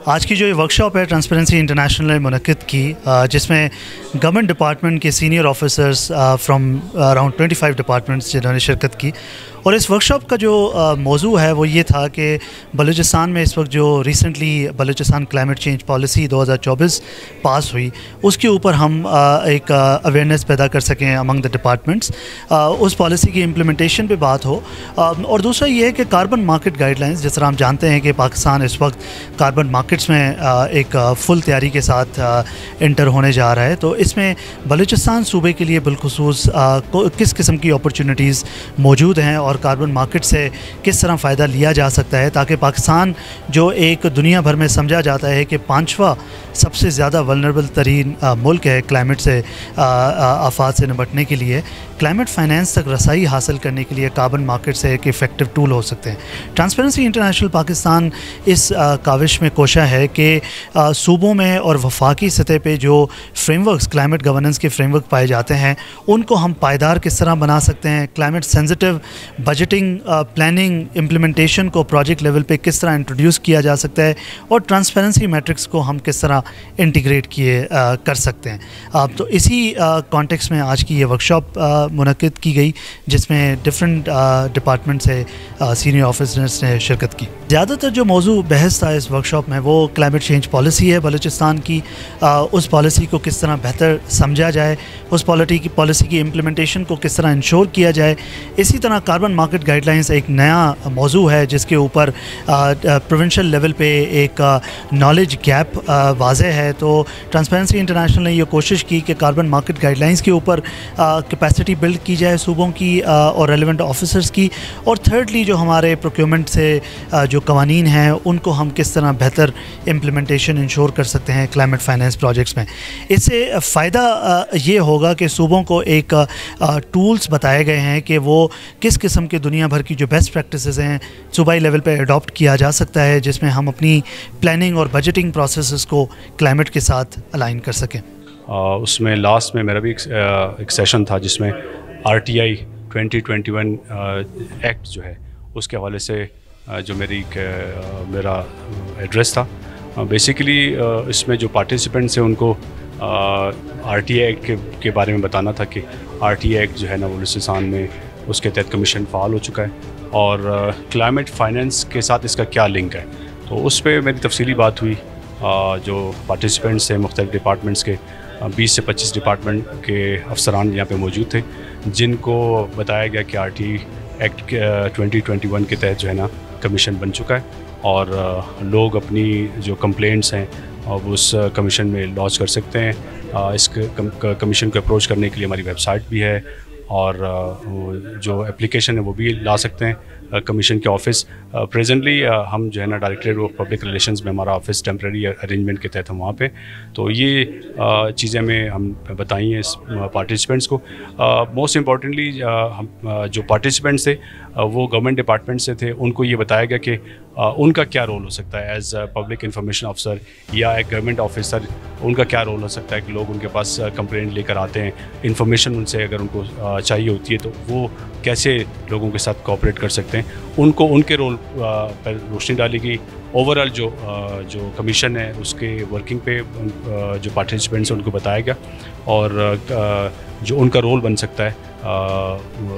आज की जो ये वर्कशॉप है ट्रांसपेरेंसी इंटरनेशनल ने मुनक्किद की, जिसमें गवर्नमेंट डिपार्टमेंट के senior officers from around 25 departments जिन्होंने शिरकत की। और इस वर्कशॉप का जो मौजू है वो ये था कि बलूचिस्तान में इस वक्त जो recently Balochistan climate change policy 2024 पास हुई, उसके ऊपर हम एक अवेयरनेस पैदा कर सकें अमंग द डिपार्टमेंट्स, उस पॉलिसी की इम्प्लीमेंटेशन पे बात हो। और दूसरा ये है कि कार्बन मार्केट गाइडलाइंस, जिस तरह हम जानते हैं कि पाकिस्तान इस वक्त कार्बन मार्केट्स में एक फुल तैयारी के साथ इंटर होने जा रहा है, तो इसमें बलूचिस्तान सूबे के लिए बिलखुसूस किस किस्म की अपॉर्चुनिटीज़ मौजूद हैं और कार्बन मार्केट से किस तरह फ़ायदा लिया जा सकता है, ताकि पाकिस्तान जो एक दुनिया भर में समझा जाता है कि 5वां सबसे ज़्यादा वल्नरेबल तरीन मुल्क है क्लाइमेट से आफात से निपटने के लिए, क्लाइमेट फाइनेंस तक रसाई हासिल करने के लिए कार्बन मार्केट से एक इफ़ेक्टिव टूल हो सकते हैं। ट्रांसपेरेंसी इंटरनेशनल पाकिस्तान इस काविश में कोशा है कि सूबों में और वफाकी सतह पे जो फ्रेमवर्क्स, क्लाइमेट गवर्नेंस के फ्रेमवर्क पाए जाते हैं, उनको हम पायदार किस तरह बना सकते हैं, climate sensitive budgeting, planning, implementation को प्रोजेक्ट लेवल पे किस तरह इंट्रोड्यूस किया जा सकता है, और ट्रांसपेरेंसी मैट्रिक्स को हम किस तरह इंटीग्रेट कर सकते हैं। तो इसी कॉन्टेक्स्ट में आज की ये वर्कशॉप मुनक्किद की गई, जिसमें डिफरेंट डिपार्टमेंट से सीनियर ऑफिसर्स ने शिरकत की। ज़्यादातर जो मौजू बहस था इस वर्कशॉप में वो क्लाइमेट चेंज पॉलिसी है बलूचिस्तान की, उस पॉलिसी को किस तरह बेहतर समझा जाए, उस पॉलिसी की इम्प्लीमेंटेशन को किस तरह इंश्योर किया जाए। इसी तरह कार्बन मार्केट गाइडलाइंस एक नया मौजू है जिसके ऊपर प्रोविंशियल लेवल पे एक नॉलेज गैप वाज़ेह है। तो ट्रांसपेरेंसी इंटरनेशनल ने ये कोशिश की कि कार्बन मार्केट गाइडलाइंस के ऊपर कैपेसिटी बिल्ड की जाए सूबों की और रेलिवेंट ऑफिसर्स की, और थर्डली जो हमारे प्रोक्योरमेंट से जो कवानीन हैं उनको हम किस तरह बेहतर इम्प्लीमेंटेशन इंश्योर कर सकते हैं क्लाइमेट फाइनेंस प्रोजेक्ट्स में। इससे फ़ायदा ये होगा कि सूबों को एक टूल्स बताए गए हैं कि वो किस किस्म के दुनिया भर की जो बेस्ट प्रैक्टिसेस हैं सूबाई लेवल पे अडॉप्ट किया जा सकता है, जिसमें हम अपनी प्लानिंग और बजटिंग प्रोसेसेस को क्लाइमेट के साथ अलाइन कर सकें। उसमें लास्ट में मेरा भी एक सेशन था जिसमें RTI 2021 एक्ट जो है उसके हवाले से जो मेरा एड्रेस था। बेसिकली इसमें जो पार्टिसिपेंट्स हैं उनको RTI एक्ट के बारे में बताना था कि RTI एक्ट जो है ना बलूचिस्तान में उसके तहत कमीशन फ़ाल हो चुका है और क्लाइमेट फाइनेंस के साथ इसका क्या लिंक है। तो उस पर मेरी तफसीली बात हुई। जो पार्टिसिपेंट्स हैं मुख्तलिफ डिपार्टमेंट्स के 20 से 25 डिपार्टमेंट के अफसरान यहाँ पे मौजूद थे, जिनको बताया गया कि RTI एक्ट 2021 के तहत जो है ना कमीशन बन चुका है और लोग अपनी जो कंप्लेंट्स हैं वो उस कमीशन में लॉन्च कर सकते हैं। इस कमीशन को अप्रोच करने के लिए हमारी वेबसाइट भी है और जो एप्लीकेशन है वो भी ला सकते हैं कमीशन के ऑफिस। प्रेजेंटली हम जो है ना डायरेक्टरेट ऑफ पब्लिक रिलेशंस में हमारा ऑफिस टेम्प्रेरी अरेंजमेंट के तहत हम वहाँ पे, तो ये चीज़ें में हम बताई हैं इस पार्टिसिपेंट्स को। मोस्ट इम्पॉर्टेंटली हम जो पार्टिसिपेंट्स थे वो गवर्नमेंट डिपार्टमेंट से थे, उनको ये बताया गया कि उनका क्या रोल हो सकता है एज पब्लिक इंफॉर्मेशन ऑफिसर या एक गवर्नमेंट ऑफिसर, उनका क्या रोल हो सकता है कि लोग उनके पास कंप्लेंट लेकर आते हैं, इंफॉर्मेशन उनसे अगर उनको चाहिए होती है तो वो कैसे लोगों के साथ कोऑपरेट कर सकते हैं, उनको उनके रोल पर रोशनी डाली गई। ओवरऑल जो कमीशन है उसके वर्किंग पे जो पार्टिसिपेंट्स हैं उनको बताया गया और जो उनका रोल बन सकता है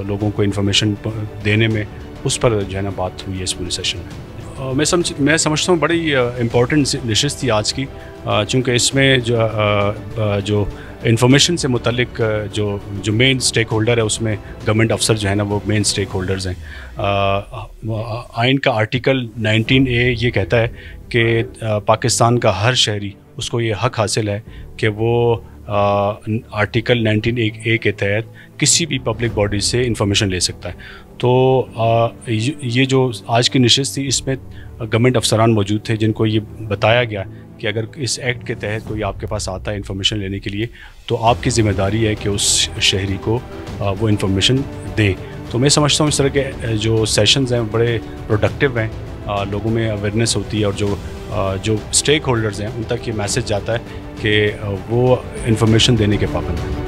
लोगों को इन्फॉर्मेशन देने में, उस पर जो है ना बात हुई है इस पूरे सेशन में। मैं समझता हूँ बड़ी इम्पोर्टेंट नशिस्त थी आज की, चूँकि इसमें जो इन्फॉर्मेशन से मुतल्लिक जो मेन स्टेक होल्डर है उसमें गवर्नमेंट अफसर जो है ना वो मेन स्टेक होल्डर्स हैं। आइन का आर्टिकल 19A ये कहता है कि पाकिस्तान का हर शहरी उसको ये हक हासिल है कि वो आर्टिकल 19A के तहत किसी भी पब्लिक बॉडी से इंफॉर्मेशन ले सकता है। तो ये जो आज की नशिस्त थी इसमें गवर्नमेंट अफसरान मौजूद थे जिनको ये बताया गया कि अगर इस एक्ट के तहत कोई आपके पास आता है इन्फॉर्मेशन लेने के लिए तो आपकी ज़िम्मेदारी है कि उस शहरी को वो इन्फॉर्मेशन दें। तो मैं समझता हूँ इस तरह के जो सेशंस हैं बड़े प्रोडक्टिव हैं, लोगों में अवेयरनेस होती है और जो स्टेक होल्डर्स हैं उन तक ये मैसेज जाता है कि वो इन्फॉर्मेशन देने के पाबंद हैं।